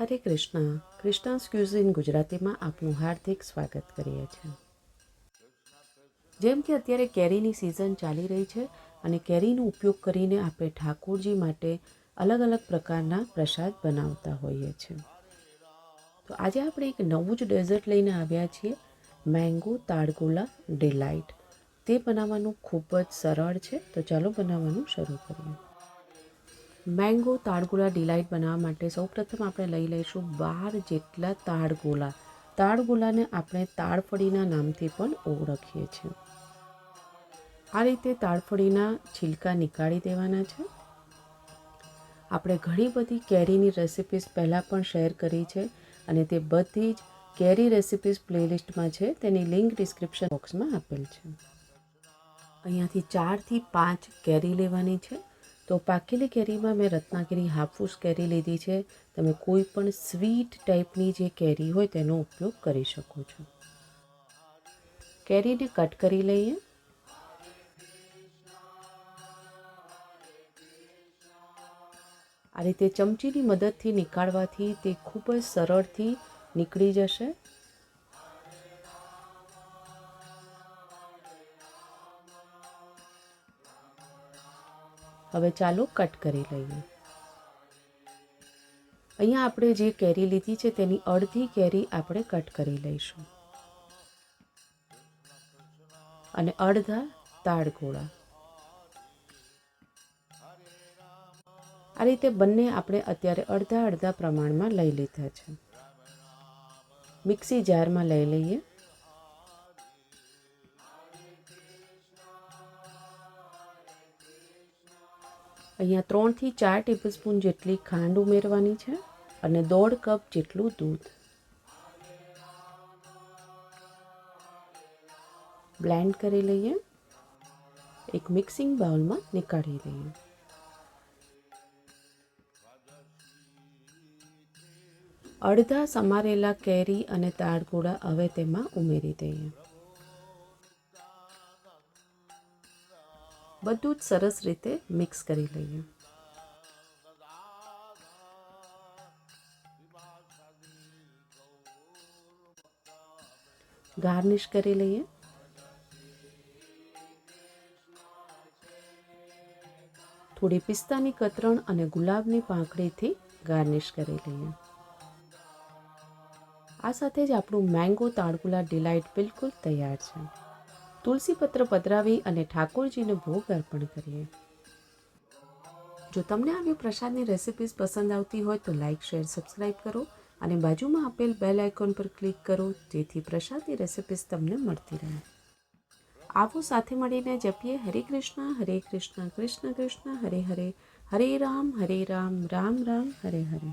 હરે Krishna. કૃષ્ણાસ cuisine ગુજરાતીમાં આપનું હાર્દિક સ્વાગત કરીએ છીએ. જેમ કે અત્યારે કેરીની સિઝન ચાલી રહી છે અને કેરીનો ઉપયોગ કરીને આપણે ઠાકોરજી માટે અલગ અલગ પ્રકારના પ્રસાદ બનાવતા હોઈએ છીએ. તો આજે આપણે એક નવું જ ડેઝર્ટ લઈને આવ્યા છીએ, મેંગો તાડગોલા ડિલાઇટ. તે બનાવવાનું ખૂબ જ સરળ છે, તો ચાલો બનાવવાનું શરૂ કરીએ. મેંગો તાડગોલા ડિલાઇટ બનાવવા માટે સૌપ્રથમ આપણે લઈ લઈશું 12 જેટલા તાડગોલા. તાડગોલાને આપણે તાડફળીના નામથી પણ ઓળખીએ છીએ. આ રીતે તાડફળીના છિલકા નીકાળી દેવાના છે. આપણે ઘણી બધી કેરીની રેસિપીઝ પહેલાં પણ શેર કરી છે અને તે બધી જ કેરી રેસિપીઝ પ્લેલિસ્ટમાં છે. તેની લિંક ડિસ્ક્રિપ્શન બોક્સમાં આપેલ છે. અહીંયાથી 4 થી 5 કેરી લેવાની છે. તો પાકેલી કેરીમાં મેં રત્નાગીરી હાફૂસ કેરી લીધી છે. તમે કોઈ પણ સ્વીટ ટાઈપની જે કેરી હોય તેનો ઉપયોગ કરી શકો છો. કેરીને કટ કરી લઈએ. આ રીતે ચમચીની મદદથી નીકાળવાથી તે ખૂબ જ સરળથી નીકળી જશે. હવે ચાલો કટ કરી લઈએ. અહીંયા આપણે જે કેરી લીધી છે તેની અડધી કેરી આપણે કટ કરી લઈશું અને અડધા તાડગોળા. આ રીતે બંને આપણે અત્યારે અડધા અડધા પ્રમાણમાં લઈ લીધા છે. મિક્સી જારમાં લઈ લઈએ. અહીંયા 3 થી 4 ટેબલસ્પૂન જેટલી ખાંડ ઉમેરવાની છે અને 1.5 કપ જેટલું દૂધ. બ્લેન્ડ કરી લઈએ. એક મિક્સિંગ બાઉલમાં નીકાળી દઈએ. અડધા સમારેલા કેરી અને તાડગોળા હવે તેમાં ઉમેરી દઈએ. બધું જ સરસ રીતે મિક્સ કરી લઈએ. ગાર્નિશ કરી લઈએ. થોડી પિસ્તાની કતરણ અને ગુલાબની પાંખડીથી ગાર્નિશ કરી લઈએ. આ સાથે જ આપણું મેંગો તાડગોલા ડિલાઇટ બિલકુલ તૈયાર છે. તુલસી પત્ર પધરાવી અને ઠાકોરજીને ભોગ અર્પણ કરીએ. જો તમને આવી પ્રસાદની રેસિપીઝ પસંદ આવતી હોય તો લાઇક, શેર, સબસ્ક્રાઈબ કરો અને બાજુમાં આપેલ બેલ આઇકોન પર ક્લિક કરો જેથી પ્રસાદની રેસિપીઝ તમને મળતી રહે. આવો સાથે મળીને જપીએ હરે કૃષ્ણ કૃષ્ણ કૃષ્ણ હરે હરે, હરે રામ રામ રામ હરે હરે.